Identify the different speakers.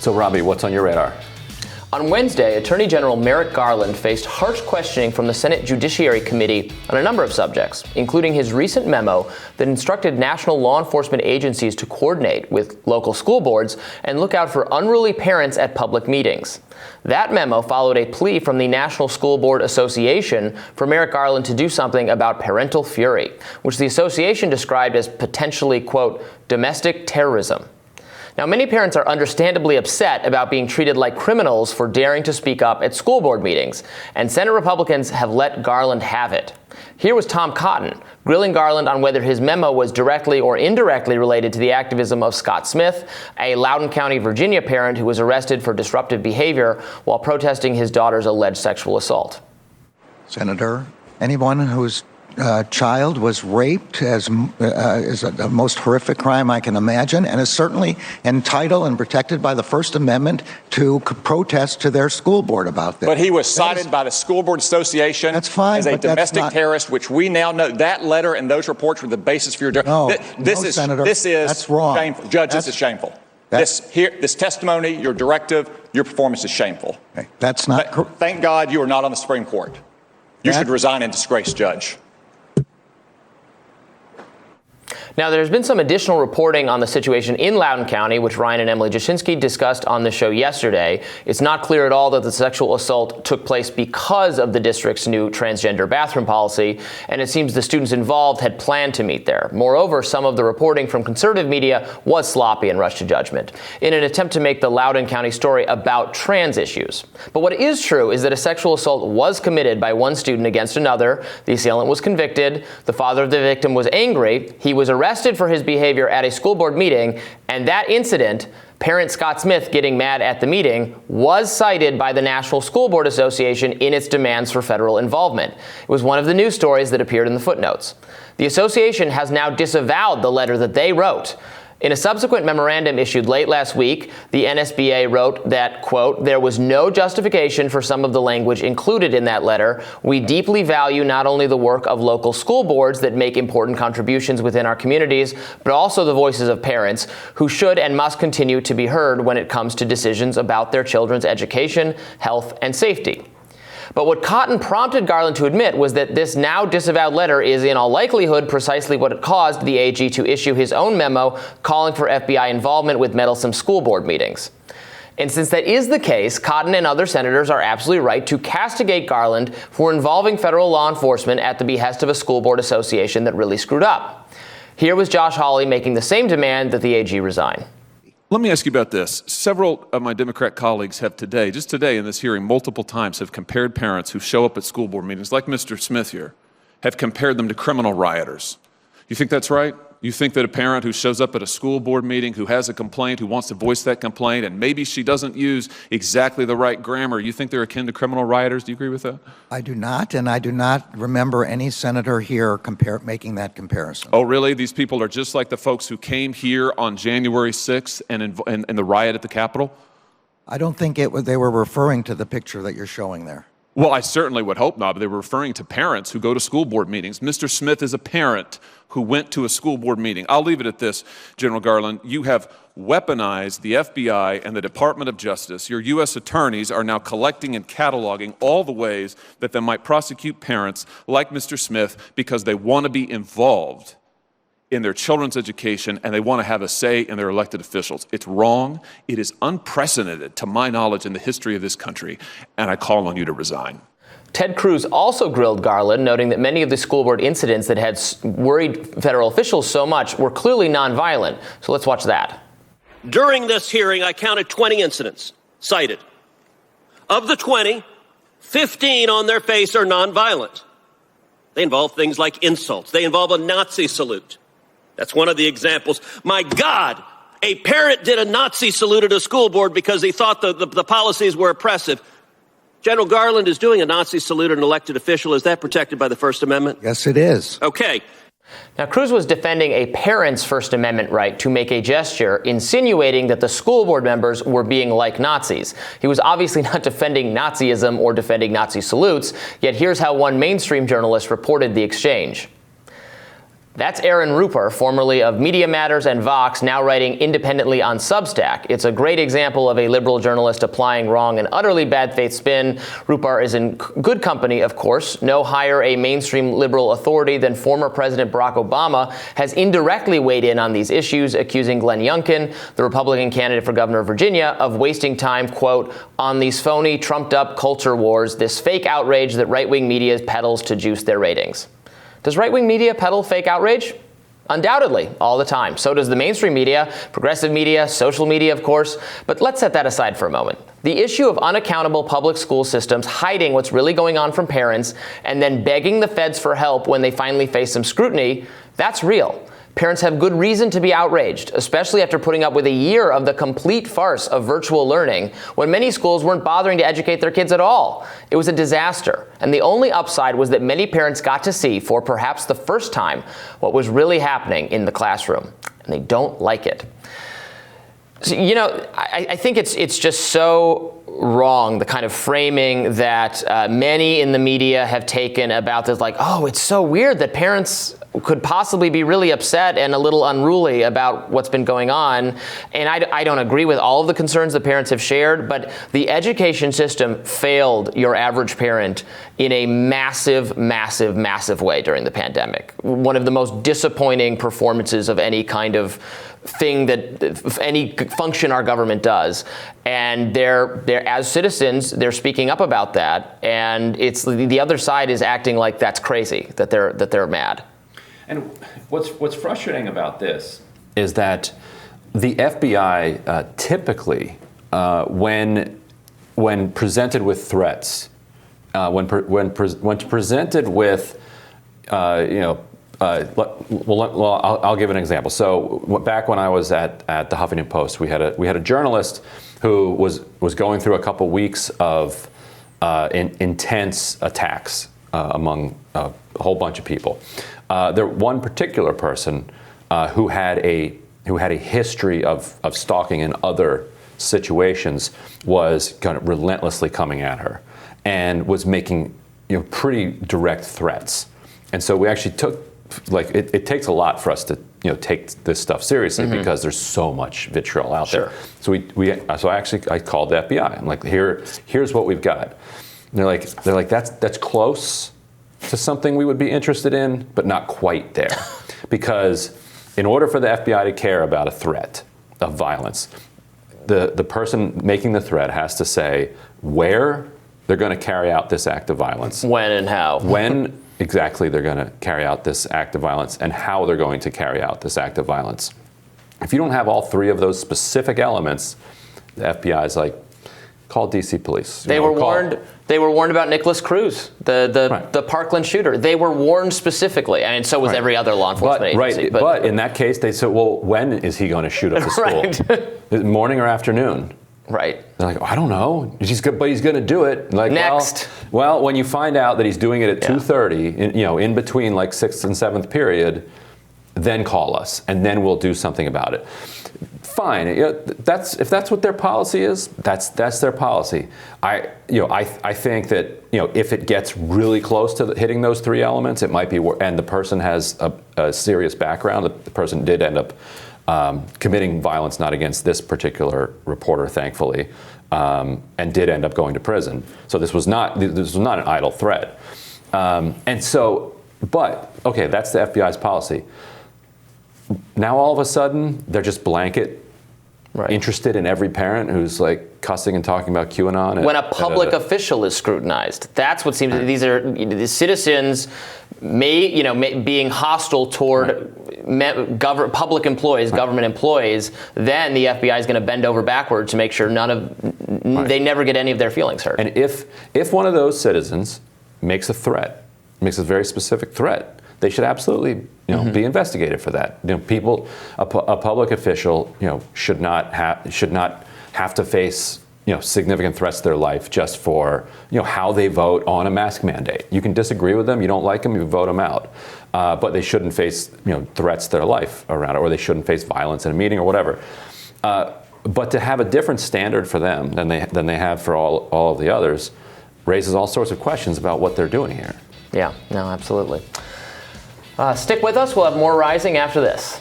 Speaker 1: So, Robby, what's on your radar?
Speaker 2: On Wednesday, Attorney General Merrick Garland faced harsh questioning from the Senate Judiciary Committee on a number of subjects, including his recent memo that instructed national law enforcement agencies to coordinate with local school boards and look out for unruly parents at public meetings. That memo followed a plea from the National School Board Association for Merrick Garland to do something about parental fury, which the association described as potentially, quote, domestic terrorism. Now, many parents are understandably upset about being treated like criminals for daring to speak up at school board meetings, and Senate Republicans have let Garland have it. Here was Tom Cotton grilling Garland on whether his memo was directly or indirectly related to the activism of Scott Smith, a Loudoun County, Virginia parent who was arrested for disruptive behavior while protesting his daughter's alleged sexual assault.
Speaker 3: Senator, anyone whose child was raped is the most horrific crime I can imagine, and is certainly entitled and protected by the First Amendment to protest to their school board about this.
Speaker 4: But he was cited by the School Board Association as a domestic terrorist, which we now know that letter and those reports were the basis for your.
Speaker 3: Senator,
Speaker 4: this is
Speaker 3: that's wrong.
Speaker 4: Shameful. Judge, this is shameful. This testimony, your directive, your performance is shameful.
Speaker 3: Okay, that's not.
Speaker 4: Thank God you are not on the Supreme Court. You should resign in disgrace, Judge.
Speaker 2: Now, there's been some additional reporting on the situation in Loudoun County, which Ryan and Emily Jashinsky discussed on the show yesterday. It's not clear at all that the sexual assault took place because of the district's new transgender bathroom policy, and it seems the students involved had planned to meet there. Moreover, some of the reporting from conservative media was sloppy and rushed to judgment in an attempt to make the Loudoun County story about trans issues. But what is true is that a sexual assault was committed by one student against another. The assailant was convicted. The father of the victim was angry. He was arrested for his behavior at a school board meeting, and that incident, parent Scott Smith getting mad at the meeting, was cited by the National School Board Association in its demands for federal involvement. It was one of the news stories that appeared in the footnotes. The association has now disavowed the letter that they wrote. In a subsequent memorandum issued late last week, the NSBA wrote that, quote, there was no justification for some of the language included in that letter. We deeply value not only the work of local school boards that make important contributions within our communities, but also the voices of parents who should and must continue to be heard when it comes to decisions about their children's education, health, and safety. But what Cotton prompted Garland to admit was that this now disavowed letter is in all likelihood precisely what caused the AG to issue his own memo calling for FBI involvement with meddlesome school board meetings. And since that is the case, Cotton and other senators are absolutely right to castigate Garland for involving federal law enforcement at the behest of a school board association that really screwed up. Here was Josh Hawley making the same demand that the AG resign.
Speaker 5: Let me ask you about this. Several of my Democrat colleagues have just today in this hearing, multiple times have compared parents who show up at school board meetings, like Mr. Smith here, have compared them to criminal rioters. You think that's right? You think that a parent who shows up at a school board meeting, who has a complaint, who wants to voice that complaint, and maybe she doesn't use exactly the right grammar, you think they're akin to criminal rioters? Do you agree with that?
Speaker 3: I do not, and I do not remember any senator here making that comparison.
Speaker 5: Oh, really? These people are just like the folks who came here on January 6th and the riot at the Capitol?
Speaker 3: I don't think they were referring to the picture that you're showing there.
Speaker 5: Well, I certainly would hope not, but they were referring to parents who go to school board meetings. Mr. Smith is a parent who went to a school board meeting. I'll leave it at this, General Garland. You have weaponized the FBI and the Department of Justice. Your U.S. attorneys are now collecting and cataloging all the ways that they might prosecute parents like Mr. Smith because they want to be involved in their children's education and they want to have a say in their elected officials. It's wrong. It is unprecedented, to my knowledge, in the history of this country, and I call on you to resign.
Speaker 2: Ted Cruz also grilled Garland, noting that many of the school board incidents that had worried federal officials so much were clearly nonviolent. So let's watch that.
Speaker 6: During this hearing, I counted 20 incidents cited. Of the 20, 15 on their face are nonviolent. They involve things like insults. They involve a Nazi salute. That's one of the examples. My God, a parent did a Nazi salute at a school board because he thought the policies were oppressive. General Garland is doing a Nazi salute at an elected official. Is that protected by the First Amendment?
Speaker 3: Yes, it is.
Speaker 6: Okay.
Speaker 2: Now, Cruz was defending a parent's First Amendment right to make a gesture, insinuating that the school board members were being like Nazis. He was obviously not defending Nazism or defending Nazi salutes, yet here's how one mainstream journalist reported the exchange. That's Aaron Rupar, formerly of Media Matters and Vox, now writing independently on Substack. It's a great example of a liberal journalist applying wrong and utterly bad faith spin. Rupar is in good company, of course. No higher a mainstream liberal authority than former President Barack Obama has indirectly weighed in on these issues, accusing Glenn Youngkin, the Republican candidate for governor of Virginia, of wasting time, quote, on these phony, trumped-up culture wars, this fake outrage that right-wing media peddles to juice their ratings. Does right-wing media peddle fake outrage? Undoubtedly, all the time. So does the mainstream media, progressive media, social media, of course. But let's set that aside for a moment. The issue of unaccountable public school systems hiding what's really going on from parents and then begging the feds for help when they finally face some scrutiny, that's real. Parents have good reason to be outraged, especially after putting up with a year of the complete farce of virtual learning when many schools weren't bothering to educate their kids at all. It was a disaster. And the only upside was that many parents got to see, for perhaps the first time, what was really happening in the classroom. And they don't like it. So, I think it's just so wrong, the kind of framing that many in the media have taken about this, like, oh, it's so weird that parents could possibly be really upset and a little unruly about what's been going on. And I don't agree with all of the concerns that parents have shared, but the education system failed your average parent in a massive, massive, massive way during the pandemic. One of the most disappointing performances of any kind of thing that any function our government does. And they're as citizens, they're speaking up about that. And it's the other side is acting like that's crazy, that they're mad.
Speaker 1: And what's frustrating about this is that the FBI typically, when presented with threats, when presented with, I'll give an example. So back when I was at the Huffington Post, we had a journalist who was going through a couple weeks of intense attacks among a whole bunch of people. One particular person who had a history of stalking in other situations was kind of relentlessly coming at her and was making pretty direct threats. And so we actually took, it takes a lot for us to take this stuff seriously because there's so much vitriol out there. So I called the FBI. I'm like, here's what we've got. And they're like that's close to something we would be interested in, but not quite there. Because in order for the FBI to care about a threat of violence, the person making the threat has to say where they're going to carry out this act of violence.
Speaker 2: When and how.
Speaker 1: When exactly they're going to carry out this act of violence and how they're going to carry out this act of violence. If you don't have all three of those specific elements, the FBI is like, call DC police.
Speaker 2: They were warned. They were warned about Nicholas Cruz, the Parkland shooter. They were warned specifically, and so was every other law enforcement agency.
Speaker 1: But in that case, they said, well, when is he going to shoot up the school? Morning or afternoon?
Speaker 2: Right.
Speaker 1: They're like, I don't know. But he's going to do it. Like,
Speaker 2: next.
Speaker 1: Well, when you find out that he's doing it at 2:30, in between like 6th and 7th period, then call us, and then we'll do something about it. Fine. If that's what their policy is, that's their policy. I think that if it gets really close to hitting those three elements, it might be. And the person has a serious background. The person did end up committing violence, not against this particular reporter, thankfully, and did end up going to prison. So this was not an idle threat. But that's the FBI's policy. Now all of a sudden they're just blanket interested in every parent who's like cussing and talking about QAnon.
Speaker 2: When a public official is scrutinized, that's what seems. These are the citizens being hostile toward public employees, government employees. Then the FBI is going to bend over backwards to make sure they never get any of their feelings hurt.
Speaker 1: And if one of those citizens makes a threat, makes a very specific threat, they should absolutely be investigated for that. A public official should not have to face significant threats to their life just for how they vote on a mask mandate. You can disagree with them, you don't like them, you vote them out, but they shouldn't face threats to their life around it, or they shouldn't face violence in a meeting or whatever. But to have a different standard for them than they have for all of the others raises all sorts of questions about what they're doing here.
Speaker 2: Yeah, no, absolutely. Stick with us. We'll have more Rising after this.